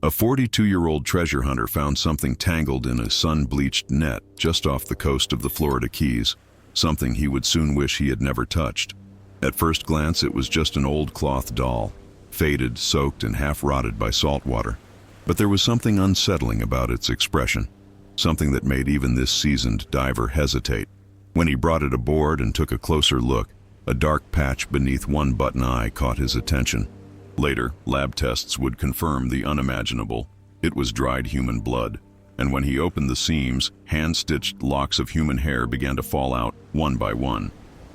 A 42-year-old treasure hunter found something tangled in a sun-bleached net just off the coast of the Florida Keys, something he would soon wish he had never touched. At first glance, it was just an old cloth doll, faded, soaked, and half-rotted by saltwater. But there was something unsettling about its expression, something that made even this seasoned diver hesitate. When he brought it aboard and took a closer look, a dark patch beneath one button eye caught his attention. Later, lab tests would confirm the unimaginable. It was dried human blood, and when he opened the seams, hand-stitched locks of human hair began to fall out one by one.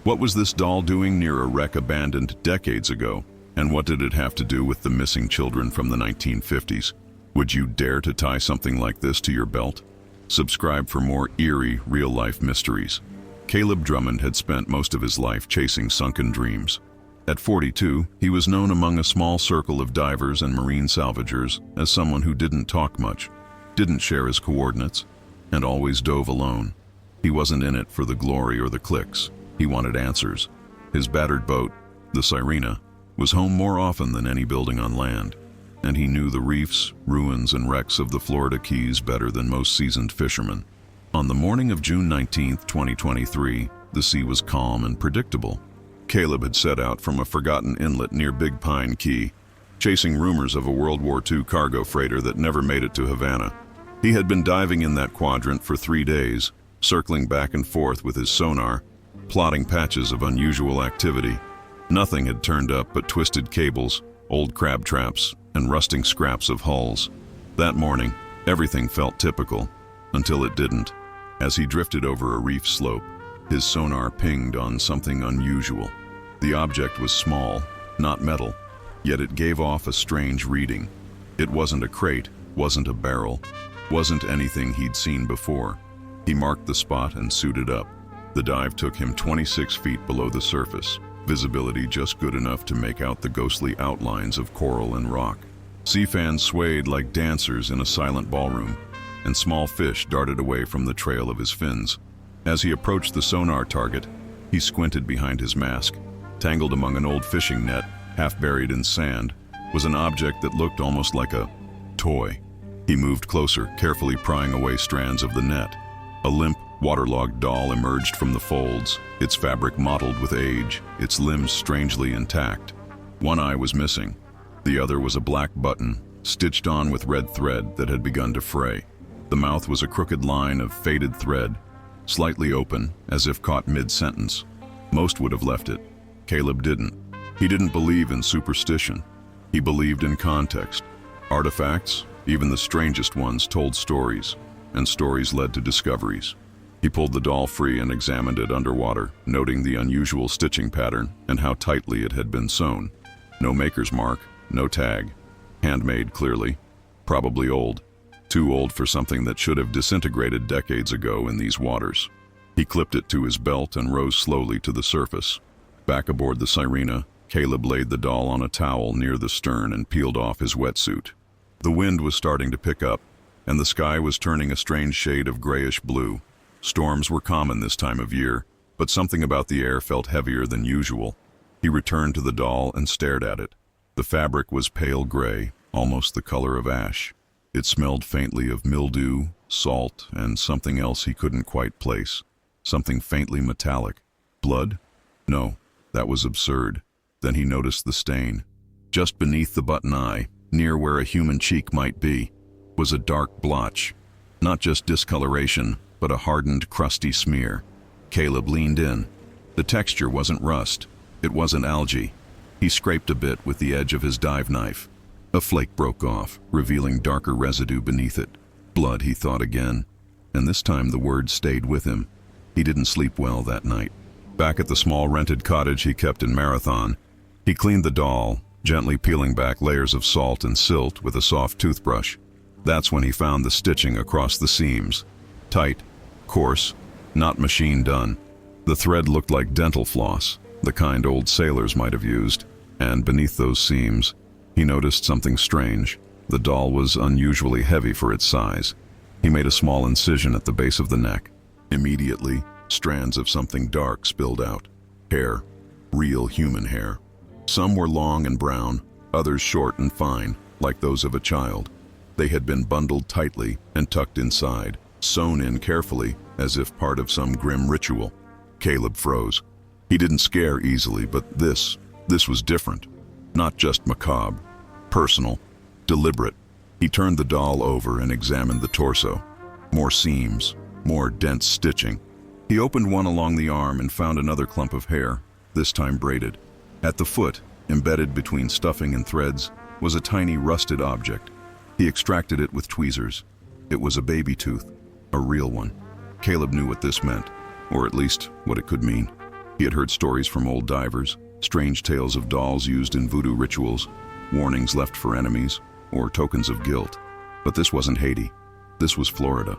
What was this doll doing near a wreck abandoned decades ago, and what did it have to do with the missing children from the 1950s? Would you dare to tie something like this to your belt? Subscribe for more eerie, real-life mysteries. Caleb Drummond had spent most of his life chasing sunken dreams. At 42, he was known among a small circle of divers and marine salvagers as someone who didn't talk much, didn't share his coordinates, and always dove alone. He wasn't in it for the glory or the clicks. He wanted answers. His battered boat, the Sirena, was home more often than any building on land, and he knew the reefs, ruins, and wrecks of the Florida Keys better than most seasoned fishermen. On the morning of June 19, 2023, the sea was calm and predictable. Caleb had set out from a forgotten inlet near Big Pine Key, chasing rumors of a World War II cargo freighter that never made it to Havana. He had been diving in that quadrant for 3 days, circling back and forth with his sonar, plotting patches of unusual activity. Nothing had turned up but twisted cables, old crab traps, and rusting scraps of hulls. That morning, everything felt typical, until it didn't. As he drifted over a reef slope, his sonar pinged on something unusual. The object was small, not metal, yet it gave off a strange reading. It wasn't a crate, wasn't a barrel, wasn't anything he'd seen before. He marked the spot and suited up. The dive took him 26 feet below the surface, visibility just good enough to make out the ghostly outlines of coral and rock. Sea fans swayed like dancers in a silent ballroom, and small fish darted away from the trail of his fins. As he approached the sonar target, he squinted behind his mask. Tangled among an old fishing net, half buried in sand, was an object that looked almost like a toy. He moved closer, carefully prying away strands of the net. A limp, waterlogged doll emerged from the folds, its fabric mottled with age, its limbs strangely intact. One eye was missing. The other was a black button, stitched on with red thread that had begun to fray. The mouth was a crooked line of faded thread, slightly open, as if caught mid-sentence. Most would have left it. Caleb didn't. He didn't believe in superstition. He believed in context. Artifacts, even the strangest ones, told stories, and stories led to discoveries. He pulled the doll free and examined it underwater, noting the unusual stitching pattern and how tightly it had been sewn. No maker's mark, no tag. Handmade, clearly. Probably old. Too old for something that should have disintegrated decades ago in these waters. He clipped it to his belt and rose slowly to the surface. Back aboard the Sirena, Caleb laid the doll on a towel near the stern and peeled off his wetsuit. The wind was starting to pick up, and the sky was turning a strange shade of grayish blue. Storms were common this time of year, but something about the air felt heavier than usual. He returned to the doll and stared at it. The fabric was pale gray, almost the color of ash. It smelled faintly of mildew, salt, and something else he couldn't quite place. Something faintly metallic. Blood? No, that was absurd. Then he noticed the stain. Just beneath the button eye, near where a human cheek might be, was a dark blotch. Not just discoloration, but a hardened, crusty smear. Caleb leaned in. The texture wasn't rust. It wasn't algae. He scraped a bit with the edge of his dive knife. A flake broke off, revealing darker residue beneath it. Blood, he thought again, and this time the word stayed with him. He didn't sleep well that night. Back at the small rented cottage he kept in Marathon, he cleaned the doll, gently peeling back layers of salt and silt with a soft toothbrush. That's when he found the stitching across the seams. Tight, coarse, not machine done. The thread looked like dental floss, the kind old sailors might have used, and beneath those seams, he noticed something strange. The doll was unusually heavy for its size. He made a small incision at the base of the neck. Immediately, strands of something dark spilled out. Hair. Real human hair. Some were long and brown, others short and fine, like those of a child. They had been bundled tightly and tucked inside, sewn in carefully as if part of some grim ritual. Caleb froze. He didn't scare easily, but this was different. Not just macabre, personal, deliberate. He turned the doll over and examined the torso. More seams, more dense stitching. He opened one along the arm and found another clump of hair, this time braided. At the foot, embedded between stuffing and threads, was a tiny rusted object. He extracted it with tweezers. It was a baby tooth, a real one. Caleb knew what this meant, or at least what it could mean. He had heard stories from old divers, strange tales of dolls used in voodoo rituals, warnings left for enemies, or tokens of guilt. But this wasn't Haiti. This was Florida.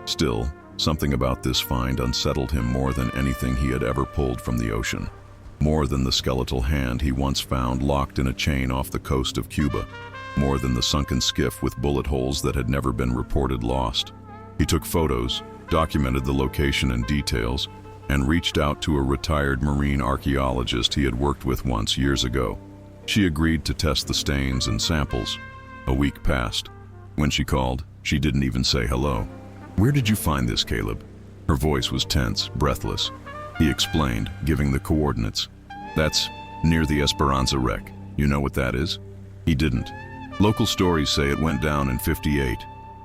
Still, something about this find unsettled him more than anything he had ever pulled from the ocean. More than the skeletal hand he once found locked in a chain off the coast of Cuba. More than the sunken skiff with bullet holes that had never been reported lost. He took photos, documented the location and details, and reached out to a retired marine archaeologist he had worked with once years ago. She agreed to test the stains and samples. A week passed. When she called, she didn't even say hello. "Where did you find this, Caleb?" Her voice was tense, breathless. He explained, giving the coordinates. "That's near the Esperanza wreck. You know what that is?" He didn't. Local stories say it went down in '58.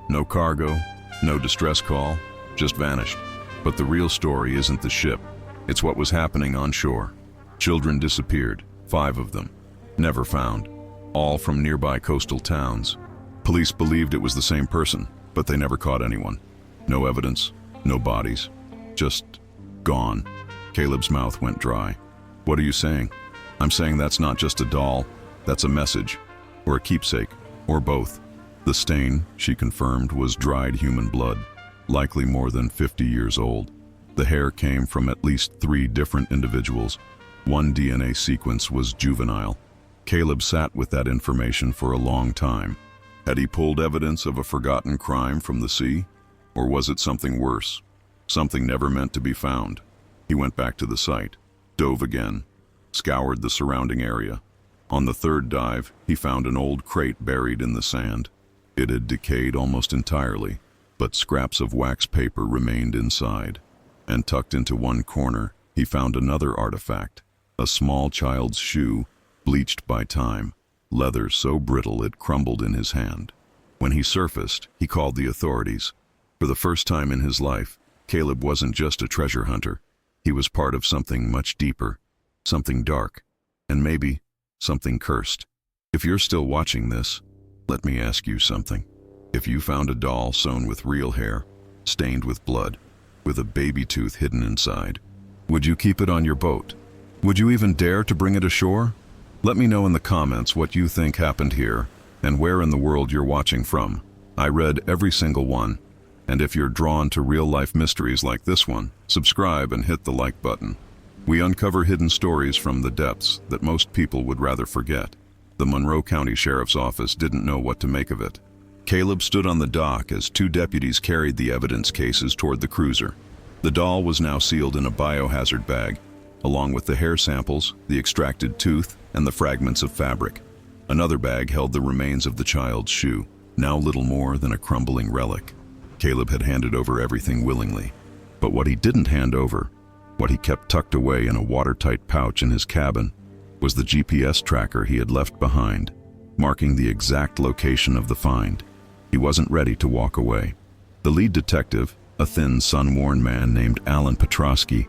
No cargo, no distress call, just vanished. But the real story isn't the ship. It's what was happening on shore. Children disappeared, 5 of them. Never found. All from nearby coastal towns. Police believed it was the same person, but they never caught anyone. No evidence, no bodies. Just gone. Caleb's mouth went dry. "What are you saying?" "I'm saying that's not just a doll. That's a message. Or a keepsake. Or both." The stain, she confirmed, was dried human blood. Likely more than 50 years old. The hair came from at least 3 different individuals. One DNA sequence was juvenile. Caleb sat with that information for a long time. Had he pulled evidence of a forgotten crime from the sea? Or was it something worse? Something never meant to be found. He went back to the site, dove again, scoured the surrounding area. On the 3rd dive, he found an old crate buried in the sand. It had decayed almost entirely, but scraps of wax paper remained inside. And tucked into one corner, he found another artifact, a small child's shoe, bleached by time, leather so brittle it crumbled in his hand. When he surfaced, he called the authorities. For the first time in his life, Caleb wasn't just a treasure hunter. He was part of something much deeper, something dark, and maybe something cursed. If you're still watching this, let me ask you something. If you found a doll sewn with real hair, stained with blood, with a baby tooth hidden inside, would you keep it on your boat? Would you even dare to bring it ashore? Let me know in the comments what you think happened here and where in the world you're watching from. I read every single one, and if you're drawn to real-life mysteries like this one, subscribe and hit the like button. We uncover hidden stories from the depths that most people would rather forget. The Monroe County Sheriff's Office didn't know what to make of it. Caleb stood on the dock as 2 deputies carried the evidence cases toward the cruiser. The doll was now sealed in a biohazard bag, along with the hair samples, the extracted tooth, and the fragments of fabric. Another bag held the remains of the child's shoe, now little more than a crumbling relic. Caleb had handed over everything willingly. But what he didn't hand over, what he kept tucked away in a watertight pouch in his cabin, was the GPS tracker he had left behind, marking the exact location of the find. He wasn't ready to walk away. The lead detective, a thin, sun-worn man named Alan Petrosky,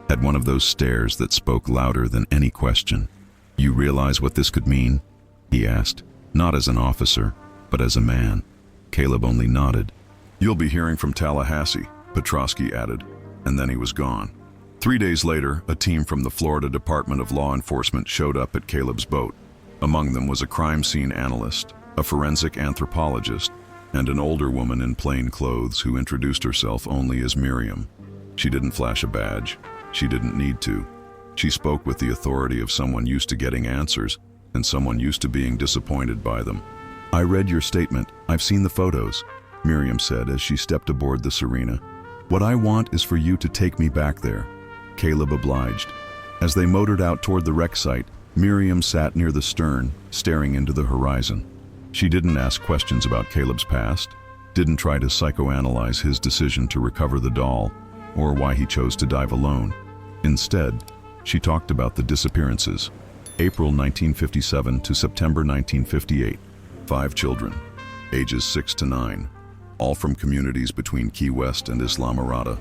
had one of those stares that spoke louder than any question. "You realize what this could mean?" he asked, not as an officer, but as a man. Caleb only nodded. "You'll be hearing from Tallahassee," Petrosky added, and then he was gone. 3 days later, a team from the Florida Department of Law Enforcement showed up at Caleb's boat. Among them was a crime scene analyst, a forensic anthropologist, and an older woman in plain clothes who introduced herself only as Miriam. She didn't flash a badge. She didn't need to. She spoke with the authority of someone used to getting answers and someone used to being disappointed by them. "I read your statement. I've seen the photos," Miriam said as she stepped aboard the Serena. "What I want is for you to take me back there." Caleb obliged. As they motored out toward the wreck site, Miriam sat near the stern, staring into the horizon. She didn't ask questions about Caleb's past, didn't try to psychoanalyze his decision to recover the doll, or why he chose to dive alone. Instead, she talked about the disappearances. April 1957 to September 1958. 5 children, ages 6 to 9, all from communities between Key West and Islamorada.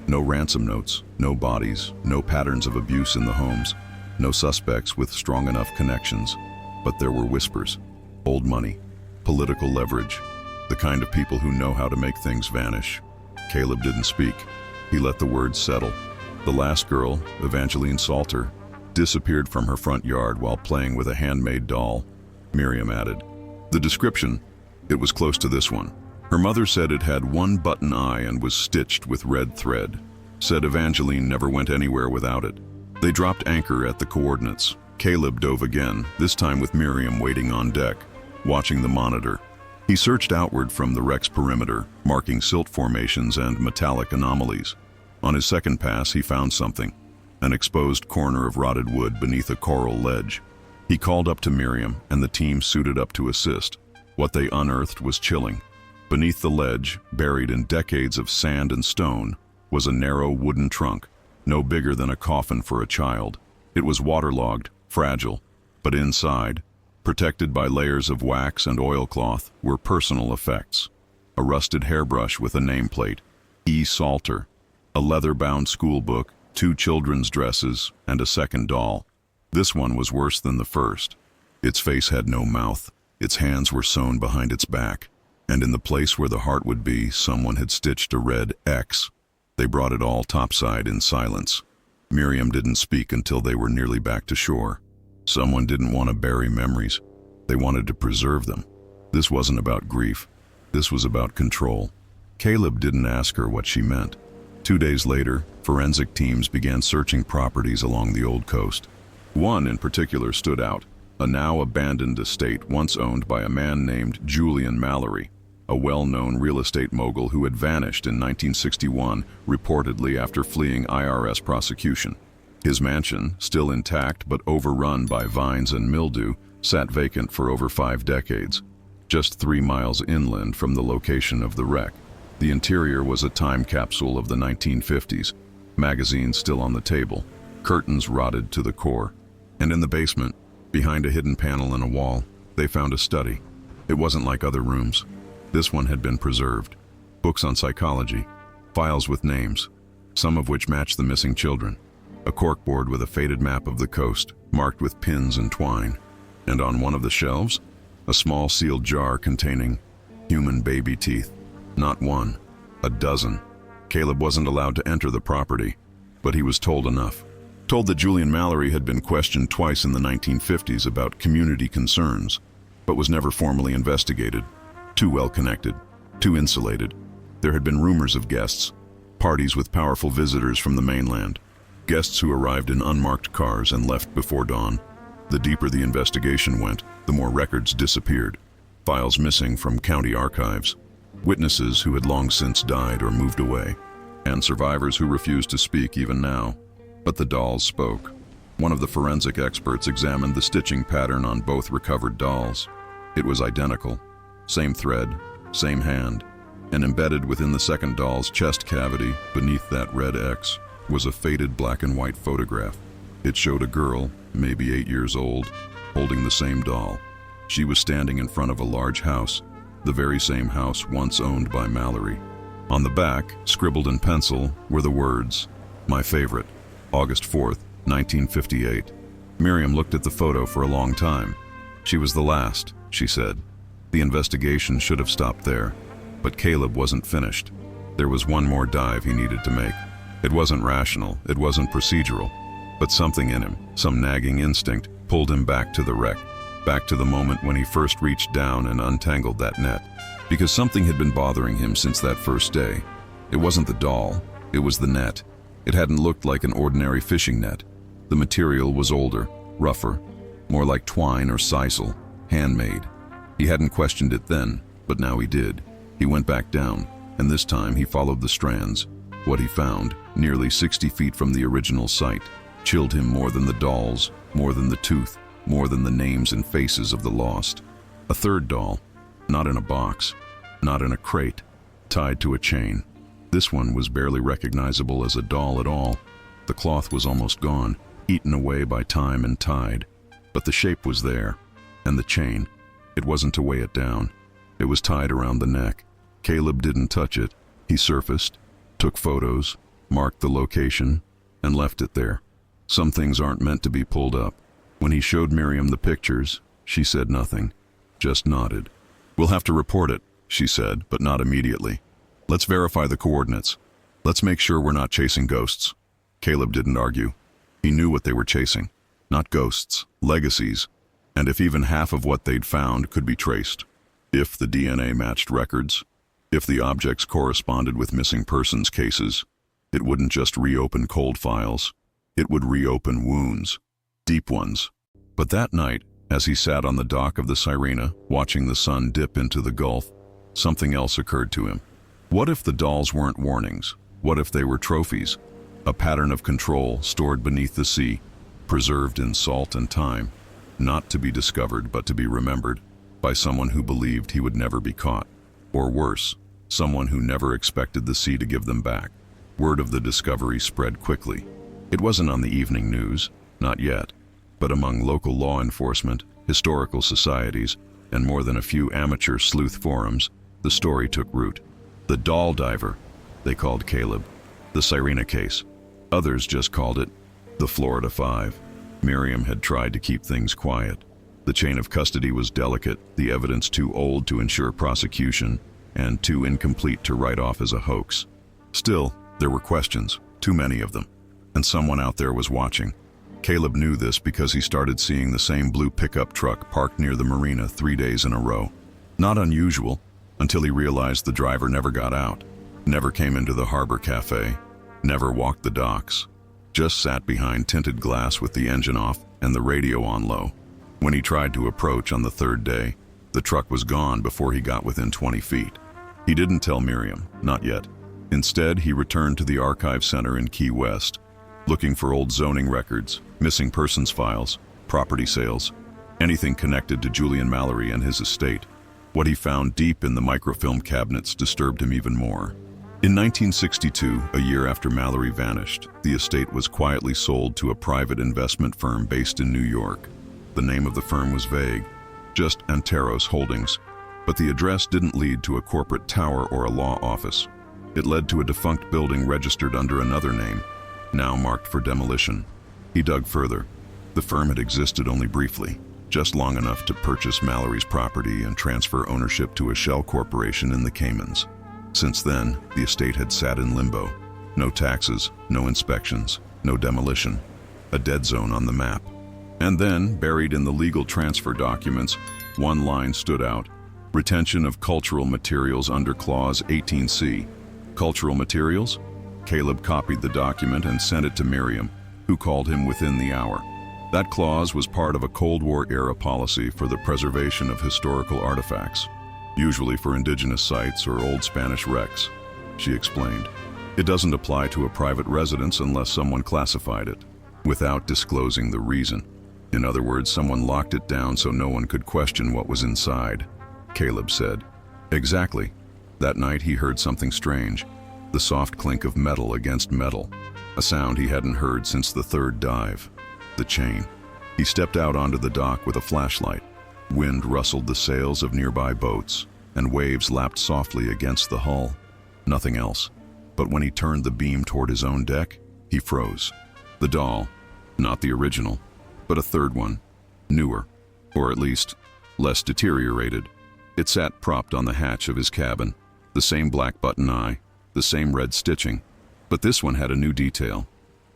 No ransom notes, no bodies, no patterns of abuse in the homes, no suspects with strong enough connections. But there were whispers, old money, political leverage, the kind of people who know how to make things vanish. Caleb didn't speak. He let the words settle. The last girl, Evangeline Salter, disappeared from her front yard while playing with a handmade doll. Miriam added. The description, it was close to this one. Her mother said it had one button eye and was stitched with red thread. Said Evangeline never went anywhere without it. They dropped anchor at the coordinates. Caleb dove again, this time with Miriam waiting on deck, watching the monitor. He searched outward from the wreck's perimeter, marking silt formations and metallic anomalies. On his second pass, he found something, an exposed corner of rotted wood beneath a coral ledge. He called up to Miriam, and the team suited up to assist. What they unearthed was chilling. Beneath the ledge, buried in decades of sand and stone, was a narrow wooden trunk, no bigger than a coffin for a child. It was waterlogged, fragile, but inside, protected by layers of wax and oilcloth, were personal effects. A rusted hairbrush with a nameplate, E. Salter, a leather-bound school book, 2 children's dresses, and a second doll. This one was worse than the first. Its face had no mouth, its hands were sewn behind its back, and in the place where the heart would be, someone had stitched a red X. They brought it all topside in silence. Miriam didn't speak until they were nearly back to shore. Someone didn't want to bury memories. They wanted to preserve them. This wasn't about grief. This was about control. Caleb didn't ask her what she meant. 2 days later, forensic teams began searching properties along the old coast. One in particular stood out, a now abandoned estate once owned by a man named Julian Mallory, a well-known real estate mogul who had vanished in 1961, reportedly after fleeing IRS prosecution. His mansion, still intact but overrun by vines and mildew, sat vacant for over 5 decades, just 3 miles inland from the location of the wreck. The interior was a time capsule of the 1950s, magazines still on the table, curtains rotted to the core. And in the basement, behind a hidden panel in a wall, they found a study. It wasn't like other rooms. This one had been preserved. Books on psychology, files with names, some of which matched the missing children. A corkboard with a faded map of the coast, marked with pins and twine. And on one of the shelves, a small sealed jar containing human baby teeth. Not one, a dozen. Caleb wasn't allowed to enter the property, but he was told enough. Told that Julian Mallory had been questioned twice in the 1950s about community concerns, but was never formally investigated. Too well connected, too insulated. There had been rumors of guests, parties with powerful visitors from the mainland, guests who arrived in unmarked cars and left before dawn. The deeper the investigation went, the more records disappeared. Files missing from county archives, witnesses who had long since died or moved away, and survivors who refused to speak even now. But the dolls spoke. One of the forensic experts examined the stitching pattern on both recovered dolls. It was identical. Same thread, same hand, and embedded within the second doll's chest cavity, beneath that red X, was a faded black and white photograph. It showed a girl, maybe 8 years old, holding the same doll. She was standing in front of a large house, the very same house once owned by Mallory. On the back, scribbled in pencil, were the words, "My favorite, August 4th, 1958. Miriam looked at the photo for a long time. She was the last, she said. The investigation should have stopped there, but Caleb wasn't finished. There was one more dive he needed to make. It wasn't rational, it wasn't procedural, but something in him, some nagging instinct, pulled him back to the wreck, back to the moment when he first reached down and untangled that net. Because something had been bothering him since that first day. It wasn't the doll, it was the net. It hadn't looked like an ordinary fishing net. The material was older, rougher, more like twine or sisal, handmade. He hadn't questioned it then, but now he did. He went back down, and this time he followed the strands. What he found, nearly 60 feet from the original site, chilled him more than the dolls, more than the tooth, more than the names and faces of the lost. A third doll, not in a box, not in a crate, tied to a chain. This one was barely recognizable as a doll at all. The cloth was almost gone, eaten away by time and tide. But the shape was there, and the chain, it wasn't to weigh it down. It was tied around the neck. Caleb didn't touch it. He surfaced, took photos, marked the location, and left it there. Some things aren't meant to be pulled up. When he showed Miriam the pictures, she said nothing, just nodded. "We'll have to report it," she said, but not immediately. "Let's verify the coordinates. Let's make sure we're not chasing ghosts." Caleb didn't argue. He knew what they were chasing. Not ghosts, legacies, and if even half of what they'd found could be traced. If the DNA matched records, if the objects corresponded with missing persons cases, it wouldn't just reopen cold files, it would reopen wounds, deep ones. But that night, as he sat on the dock of the Sirena, watching the sun dip into the Gulf, something else occurred to him. What if the dolls weren't warnings? What if they were trophies? A pattern of control stored beneath the sea, preserved in salt and time, not to be discovered but to be remembered by someone who believed he would never be caught. Or worse, someone who never expected the sea to give them back. Word of the discovery spread quickly. It wasn't on the evening news, not yet, but among local law enforcement, historical societies, and more than a few amateur sleuth forums, the story took root. The doll diver, they called Caleb. The Sirena case. Others just called it the Florida Five. Miriam had tried to keep things quiet. The chain of custody was delicate, the evidence too old to ensure prosecution, and too incomplete to write off as a hoax. Still, there were questions, too many of them, and someone out there was watching. Caleb knew this because he started seeing the same blue pickup truck parked near the marina 3 days in a row. Not unusual, until he realized the driver never got out, never came into the harbor cafe, never walked the docks, just sat behind tinted glass with the engine off and the radio on low. When he tried to approach on the third day, the truck was gone before he got within 20 feet. He didn't tell Miriam, not yet. Instead, he returned to the Archive Center in Key West, looking for old zoning records, missing persons files, property sales, anything connected to Julian Mallory and his estate. What he found deep in the microfilm cabinets disturbed him even more. In 1962, a year after Mallory vanished, the estate was quietly sold to a private investment firm based in New York. The name of the firm was vague, just Anteros Holdings, but the address didn't lead to a corporate tower or a law office. It led to a defunct building registered under another name, now marked for demolition. He dug further. The firm had existed only briefly, just long enough to purchase Mallory's property and transfer ownership to a shell corporation in the Caymans. Since then, the estate had sat in limbo. No taxes, no inspections, no demolition. A dead zone on the map. And then, buried in the legal transfer documents, one line stood out. Retention of cultural materials under Clause 18C. Cultural materials? Caleb copied the document and sent it to Miriam, who called him within the hour. That clause was part of a Cold War-era policy for the preservation of historical artifacts, usually for indigenous sites or old Spanish wrecks, she explained. It doesn't apply to a private residence unless someone classified it, without disclosing the reason. In other words, someone locked it down so no one could question what was inside, Caleb said. Exactly. That night he heard something strange, the soft clink of metal against metal, a sound he hadn't heard since the third dive. The chain. He stepped out onto the dock with a flashlight. Wind rustled the sails of nearby boats, and waves lapped softly against the hull. Nothing else. But when he turned the beam toward his own deck, he froze. The doll, not the original, but a third one, newer, or at least less deteriorated. It sat propped on the hatch of his cabin, the same black button eye, the same red stitching, but this one had a new detail,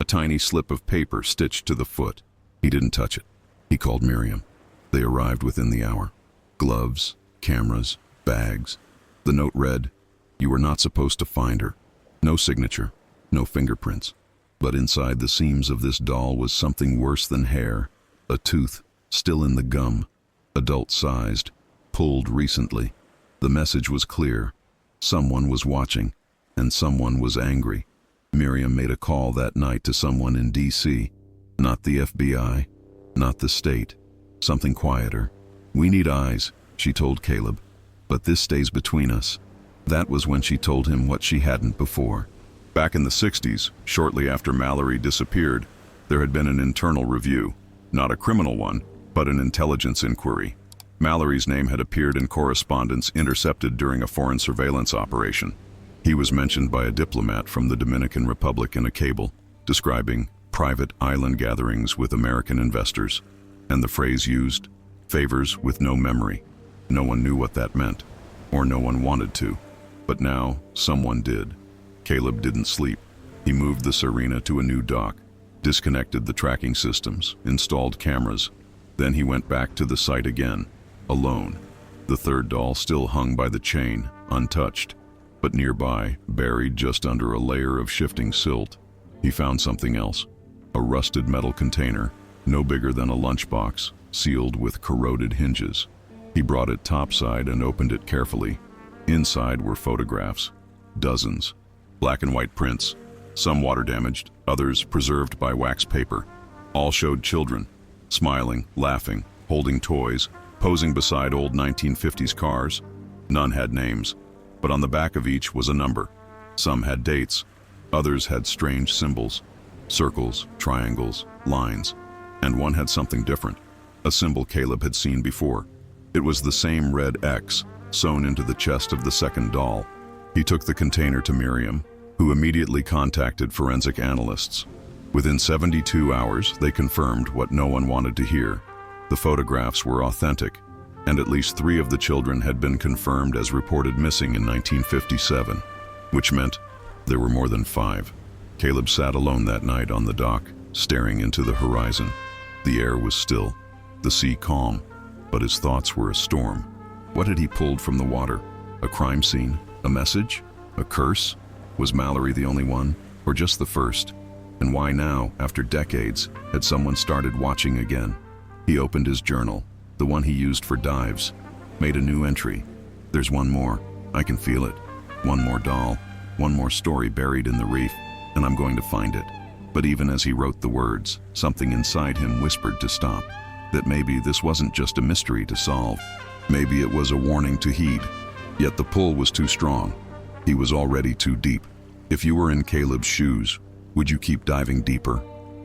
a tiny slip of paper stitched to the foot. He didn't touch it. He called Miriam. They arrived within the hour. Gloves, cameras, bags. The note read, "You were not supposed to find her." No signature, no fingerprints. But inside the seams of this doll was something worse than hair, a tooth, still in the gum, adult-sized, pulled recently. The message was clear. Someone was watching, and someone was angry. Miriam made a call that night to someone in D.C., not the FBI, not the state, something quieter. "We need eyes," she told Caleb. "But this stays between us." That was when she told him what she hadn't before. Back in the 60s, shortly after Mallory disappeared, there had been an internal review. Not a criminal one, but an intelligence inquiry. Mallory's name had appeared in correspondence intercepted during a foreign surveillance operation. He was mentioned by a diplomat from the Dominican Republic in a cable, describing private island gatherings with American investors. And the phrase used, "favors with no memory." No one knew what that meant, or no one wanted to. But now, someone did. Caleb didn't sleep. He moved the Serena to a new dock, disconnected the tracking systems, installed cameras. Then he went back to the site again, alone. The third doll still hung by the chain, untouched. But nearby, buried just under a layer of shifting silt, he found something else. A rusted metal container, no bigger than a lunchbox, sealed with corroded hinges. He brought it topside and opened it carefully. Inside were photographs, dozens. Black and white prints, some water-damaged, others preserved by wax paper. All showed children, smiling, laughing, holding toys, posing beside old 1950s cars. None had names, but on the back of each was a number. Some had dates, others had strange symbols, circles, triangles, lines, and one had something different, a symbol Caleb had seen before. It was the same red X sewn into the chest of the second doll. He took the container to Miriam, who immediately contacted forensic analysts. Within 72 hours, they confirmed what no one wanted to hear. The photographs were authentic, and at least 3 of the children had been confirmed as reported missing in 1957, which meant there were more than 5. Caleb sat alone that night on the dock, staring into the horizon. The air was still, the sea calm, but his thoughts were a storm. What had he pulled from the water? A crime scene? A message? A curse? Was Mallory the only one, or just the first? And why now, after decades, had someone started watching again? He opened his journal, the one he used for dives, made a new entry. There's one more. I can feel it. One more doll, one more story buried in the reef, and I'm going to find it. But even as he wrote the words, something inside him whispered to stop. That maybe this wasn't just a mystery to solve. Maybe it was a warning to heed. Yet the pull was too strong. He was already too deep. If you were in Caleb's shoes, would you keep diving deeper?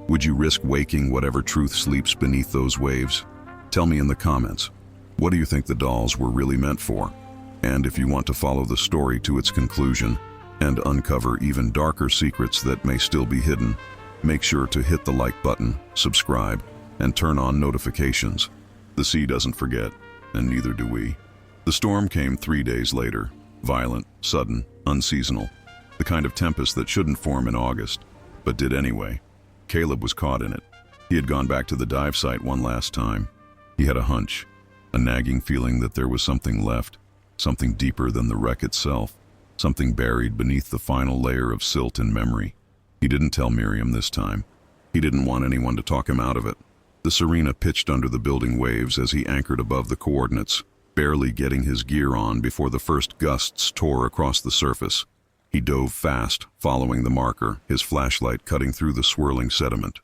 Would you risk waking whatever truth sleeps beneath those waves? Tell me in the comments. What do you think the dolls were really meant for? And if you want to follow the story to its conclusion and uncover even darker secrets that may still be hidden, make sure to hit the like button, subscribe, and turn on notifications. The sea doesn't forget, and neither do we. The storm came 3 days later, violent, sudden, unseasonal. The kind of tempest that shouldn't form in August, but did anyway. Caleb was caught in it. He had gone back to the dive site one last time. He had a hunch, a nagging feeling that there was something left, something deeper than the wreck itself, something buried beneath the final layer of silt and memory. He didn't tell Miriam this time. He didn't want anyone to talk him out of it. The Serena pitched under the building waves as he anchored above the coordinates, barely getting his gear on before the first gusts tore across the surface. He dove fast, following the marker, his flashlight cutting through the swirling sediment.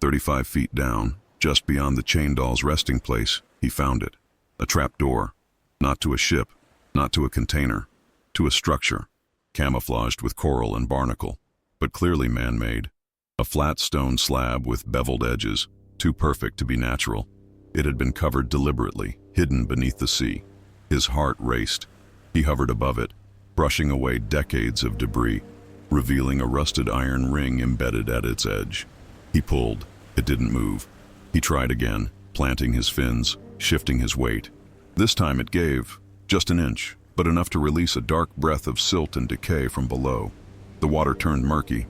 35 feet down, just beyond the chain doll's resting place, he found it. A trap door. Not to a ship, not to a container, to a structure, camouflaged with coral and barnacle, but clearly man-made. A flat stone slab with beveled edges, too perfect to be natural. It had been covered deliberately, hidden beneath the sea. His heart raced. He hovered above it, brushing away decades of debris, revealing a rusted iron ring embedded at its edge. He pulled. It didn't move. He tried again, planting his fins, shifting his weight. This time it gave, just an inch, but enough to release a dark breath of silt and decay from below. The water turned murky.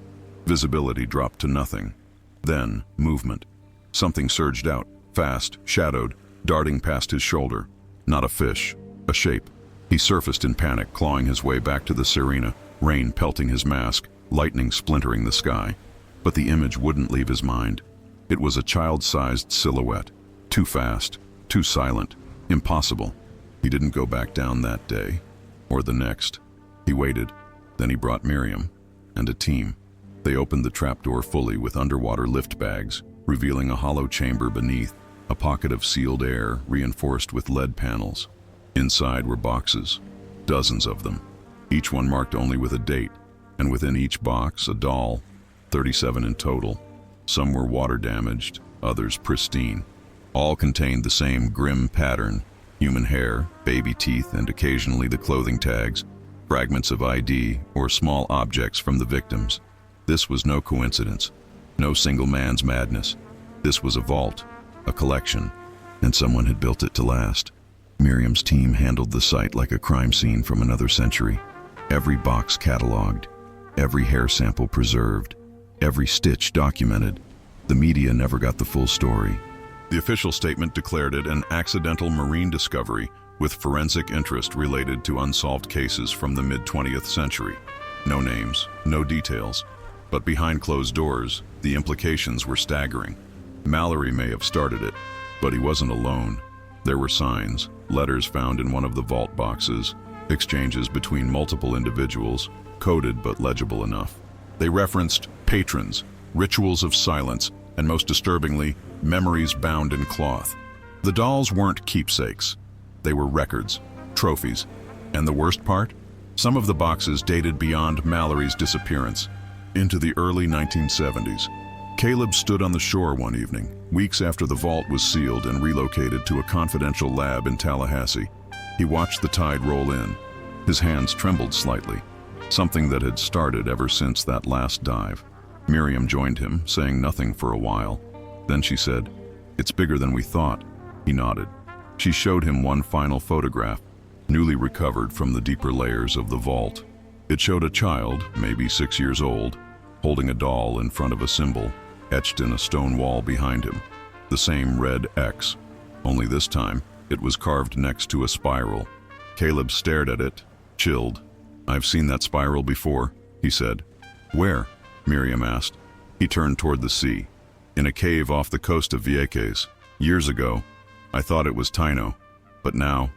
Visibility dropped to nothing. Then, movement. Something surged out, fast, shadowed, darting past his shoulder. Not a fish, a shape. He surfaced in panic, clawing his way back to the Serena, rain pelting his mask, lightning splintering the sky. But the image wouldn't leave his mind. It was a child-sized silhouette. Too fast, too silent, impossible. He didn't go back down that day, or the next. He waited. Then he brought Miriam and a team. They opened the trapdoor fully with underwater lift bags, revealing a hollow chamber beneath, a pocket of sealed air reinforced with lead panels. Inside were boxes, dozens of them, each one marked only with a date, and within each box a doll, 37 in total. Some were water damaged, others pristine. All contained the same grim pattern: human hair, baby teeth, and occasionally the clothing tags, fragments of ID, or small objects from the victims. This was no coincidence, no single man's madness. This was a vault, a collection, and someone had built it to last. Miriam's team handled the site like a crime scene from another century. Every box cataloged, every hair sample preserved, every stitch documented. The media never got the full story. The official statement declared it an accidental marine discovery with forensic interest related to unsolved cases from the mid-20th century. No names, no details, but behind closed doors, the implications were staggering. Mallory may have started it, but he wasn't alone. There were signs, letters found in one of the vault boxes, exchanges between multiple individuals, coded but legible enough. They referenced patrons, rituals of silence, and most disturbingly, memories bound in cloth. The dolls weren't keepsakes. They were records, trophies, and the worst part? Some of the boxes dated beyond Mallory's disappearance, into the early 1970s. Caleb stood on the shore one evening, weeks after the vault was sealed and relocated to a confidential lab in Tallahassee. He watched the tide roll in. His hands trembled slightly, something that had started ever since that last dive. Miriam joined him, saying nothing for a while. Then she said, "It's bigger than we thought." He nodded. She showed him one final photograph, newly recovered from the deeper layers of the vault. It showed a child, maybe 6 years old, holding a doll in front of a symbol, etched in a stone wall behind him. The same red X, only this time it was carved next to a spiral. Caleb stared at it, chilled. "I've seen that spiral before," he said. "Where?" Miriam asked. He turned toward the sea. "In a cave off the coast of Vieques. Years ago, I thought it was Taino, but now,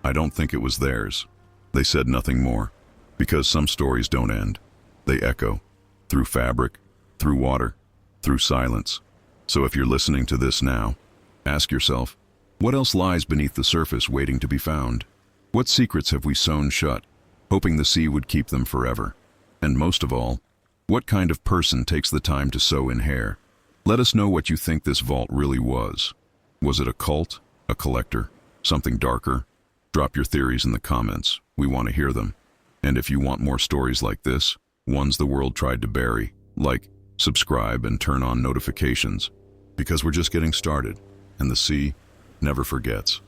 I don't think it was theirs." They said nothing more, because some stories don't end. They echo, through fabric, through water, through silence. So if you're listening to this now, ask yourself, what else lies beneath the surface waiting to be found? What secrets have we sewn shut, hoping the sea would keep them forever? And most of all, what kind of person takes the time to sew in hair? Let us know what you think this vault really was. Was it a cult, a collector, something darker? Drop your theories in the comments. We want to hear them. And if you want more stories like this, ones the world tried to bury, like, subscribe, and turn on notifications, because we're just getting started, and the sea never forgets.